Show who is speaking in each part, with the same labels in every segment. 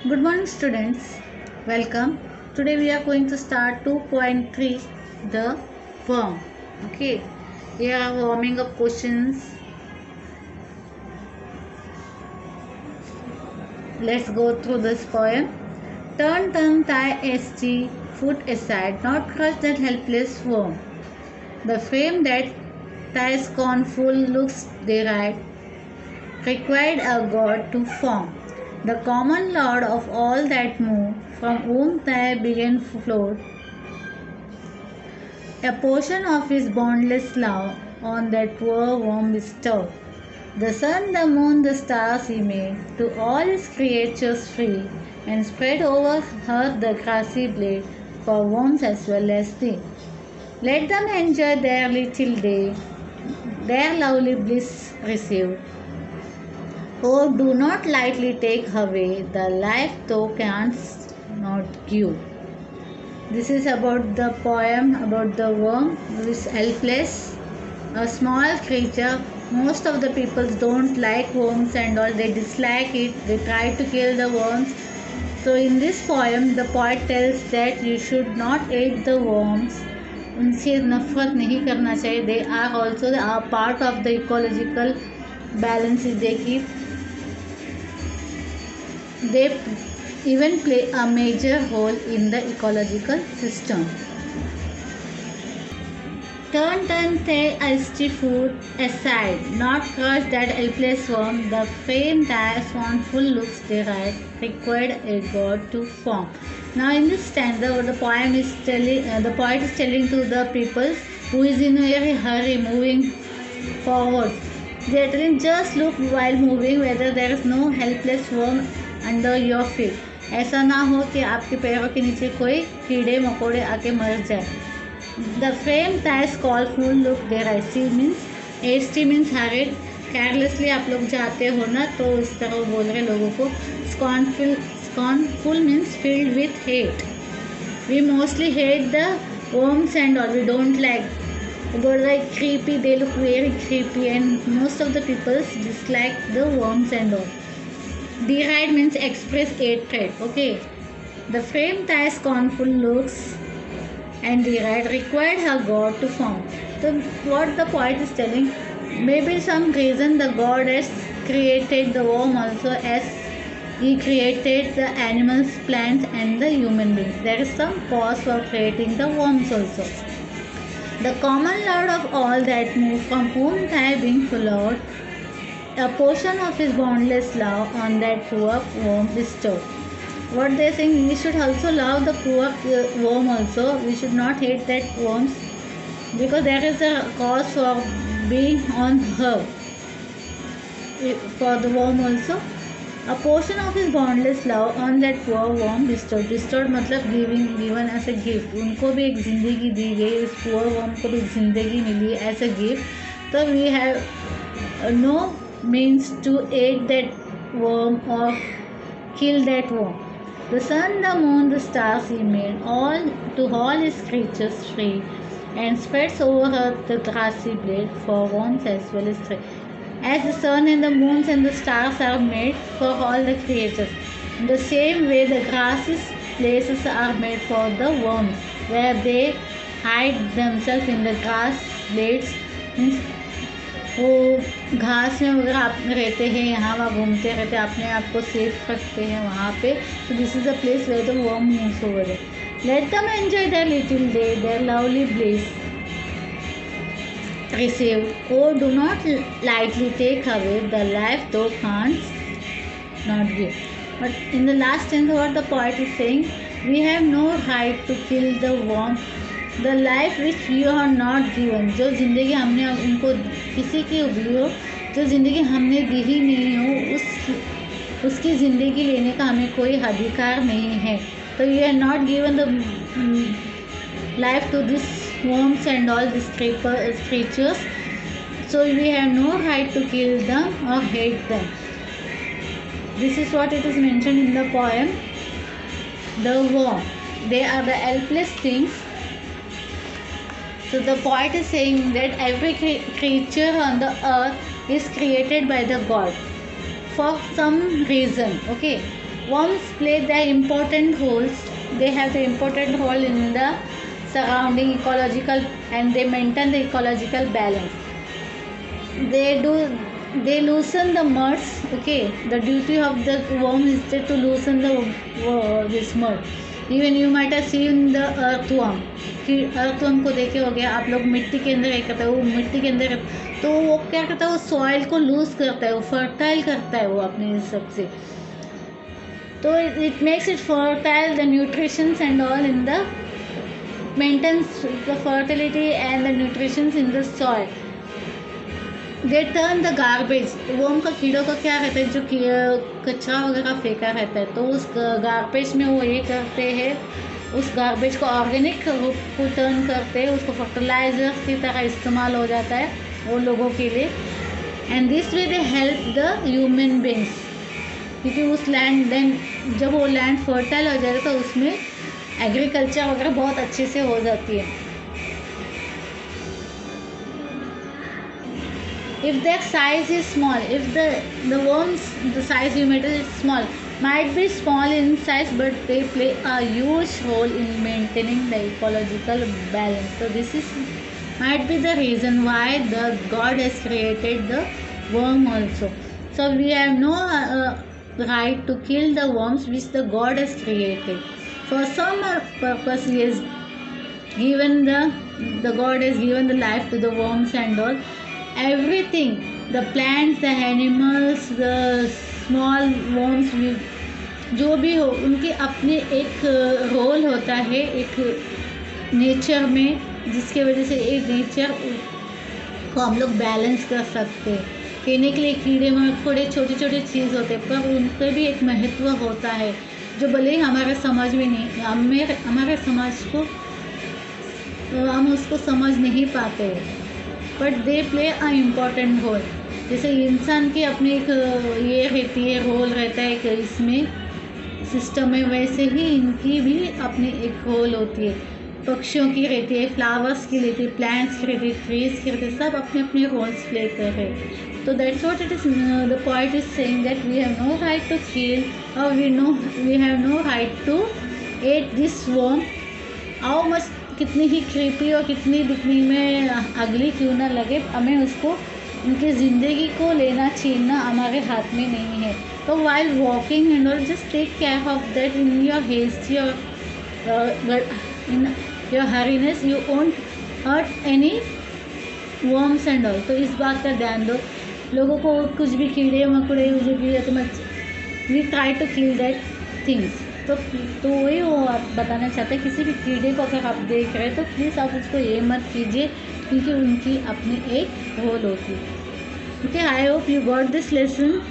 Speaker 1: Good morning, students. Welcome. Today we are going to start 2.3, the worm. Okay. Here are warming up questions. Let's go through this poem. Turn thy st foot aside, not crush that helpless worm. The frame that thy scornful looks deride required a god to form. The common lord of all that move, from whom thy began flowed, a portion of his boundless love on that poor worm bestowed. The sun, the moon, the stars he made, to all his creatures free, and spread over her the grassy blade, for worms as well as thee. Let them enjoy their little day, their lovely bliss receive. Oh, do not lightly take away the life thou canst not give. This is about the poem about the worm who is helpless, a small creature. Most of the people don't like worms and all, they dislike it, they try to kill the worms. So in this poem, the poet tells that you should not eat the worms. उनसे नफरत नहीं करना चाहिए. They are also a part of the ecological balance. They even play a major role in the ecological system. Turn thy hasty foot aside, not crush that helpless worm. The frame thy scornful looks deride, required a god to form. Now in this stanza, what the poem is telling, the poet is telling to the people who is in a very hurry, moving forward. They are telling, just look while moving whether there is no helpless worm under your feet. ऐसा ना हो कि आपके पैरों के नीचे कोई कीड़े मकोड़े आके मर जाए. The frame ties careful look there S means S means hurried. Carelessly आप लोग जाते हो ना तो इस तरह वो बोल रहे लोगों को. Scornful means filled with hate. We mostly hate the worms and all. We don't like. They're like creepy. They look very creepy and most of the people dislike the worms and all. Deride means express hatred. Okay. The frame thy scornful looks and deride required her god to form. So what the poet is telling, maybe some reason the god has created the worm also as he created the animals, plants and the human beings. There is some cause for creating the worms also. The common lord of all that move, from whom thy being followed, a portion of his boundless love on that poor worm bestowed. What they are saying, we should also love the poor worm also. We should not hate that worms because there is a cause for being on her. For the worm also, a portion of his boundless love on that poor worm bestowed. Bestowed मतलब given as a gift. उनको भी एक जिंदगी दी गई, इस poor worm को भी एक जिंदगी मिली as a gift. So we have no means to eat that worm or kill that worm. The sun, the moon, the stars he made, all to all his creatures free, and spreads over her the grassy blade for worms as well as prey. As the sun and the moons and the stars are made for all the creatures, in the same way the grasses places are made for the worms, where they hide themselves in the grass blades. Means वो घास में वगैरह आप रहते हैं, यहाँ वहाँ घूमते रहते हैं, अपने आप को सेफ रखते हैं वहाँ पे. तो this is the place where the worm moves over है. Let them enjoy their little day, their lovely bliss receive. Oh, do not lightly take away the life thou canst not give. But in the last stanza, what the poet is saying, we have no right to kill the worm. The life which you are not given, जो ज़िंदगी हमने उनको किसी की भी हो, जो ज़िंदगी हमने दी ही नहीं हो, उसकी ज़िंदगी लेने का हमें कोई अधिकार नहीं है. तो you are not given the life to this worms and all these creatures, so we have no right to kill them or hate them. This is what it is mentioned in the poem. The worm, they are the helpless things. So the poet is saying that every creature on the earth is created by the god for some reason. Okay, Worms play the important roles. They have the important role in the surrounding ecological, and they maintain the ecological balance. They loosen the muds. Okay, the duty of the worm is to loosen the this mud. Even you might have seen the earthworm. earthworm को देखे होगे आप लोग, मिट्टी के अंदर क्या करता है, वो मिट्टी के अंदर तो वो क्या करता है, वो सॉइल को लूज करता है, वो फर्टाइल करता है वो अपने हिसाब से. तो it makes it fertile, the nutrients and all in the maintains the fertility and the nutrients in the soil. They turn the garbage. Worm का कीड़ों का क्या रहता है, जो कचरा वगैरह फेंका रहता है, तो उस गार्बेज में वो ये करते हैं, उस गार्बेज को ऑर्गेनिक रूप को टर्न करते हैं, उसको फर्टिलाइजर की तरह इस्तेमाल हो जाता है वो लोगों के लिए. And this way they help the human beings, क्योंकि उस लैंड देन जब वो लैंड फर्टाइल हो जाएगा तो उसमें एग्रीकल्चर वगैरह बहुत अच्छे से हो जाती है. If their size is small, if the worms, the size you measure is small, might be small in size, but they play a huge role in maintaining the ecological balance. So this is might be the reason why the God has created the worm also. So we have no right to kill the worms which the God has created. For some purpose He has given the God has given the life to the worms and all. Everything, the plants, the animals, the small worms, जो भी हो, उनके अपने एक role होता है एक nature में, जिसके वजह से एक नेचर को हम लोग बैलेंस कर सकते हैं. कहने के लिए कीड़े मकोड़े छोटे छोटे चीज़ होते हैं, पर उनका भी एक महत्व होता है जो भले ही हमारे समझ में नहीं, हमारे समाज को हम उसको समझ नहीं पाते, but they play a important role. जैसे इंसान की अपनी एक ये रहती है, रोल रहता है एक इसमें सिस्टम में, वैसे ही इनकी भी अपनी एक रोल होती है. पक्षियों की रहती है, फ्लावर्स की रहती है, प्लांट्स की रहती है, ट्रीज की रहती है, सब अपने अपने रोल्स प्ले कर रहे हैं. तो that's what it is, the point is saying that we have no right to kill, और we have no right to eat this worm. How much, कितनी ही क्रीपी और कितनी दिखने में अगली क्यों ना लगे, हमें उसको उनकी ज़िंदगी को लेना छीनना हमारे हाथ में नहीं है. तो while walking and all, just take care of that in your haste, in your hurriness, you won't hurt any worms and all. तो इस बात का ध्यान दो. लोगों को कुछ भी कीड़े मकोड़े जो भी है, तो मैं we try to kill that things. तो वही वो आप बताना चाहते हैं, किसी भी कीड़े को अगर आप देख रहे हैं तो प्लीज़ आप उसको ये मत कीजिए, क्योंकि उनकी अपनी एक रोल होती है. Okay, I hope you got this lesson.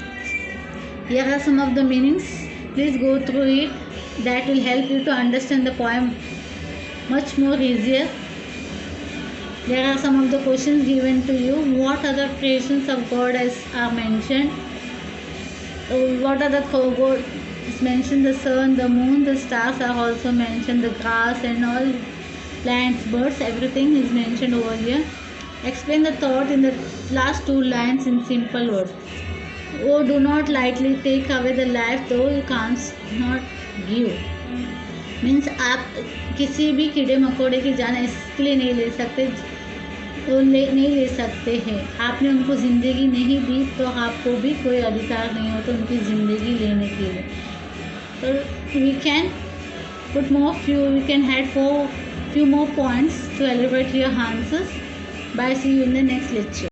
Speaker 1: Here are some of the meanings. Please go through it. That will help you to understand the poem much more easier. There are some of the questions given to you. What other creations of God are mentioned? What are the God is mentioned? The sun, the moon, the stars are also mentioned. The grass and all plants, birds, everything is mentioned over here. Explain the thought in the last two lines in simple words. Oh, do not lightly take away the life though you can't not give. Means आप किसी भी कीड़े मकोड़े की जान इसके लिए नहीं ले सकते, नहीं ले सकते हैं. आपने उनको ज़िंदगी नहीं दी तो आपको भी कोई अधिकार नहीं होता उनकी ज़िंदगी लेने के लिए. तो we can put more we can had few more points to elaborate your answers. Bye, see you in the next lecture.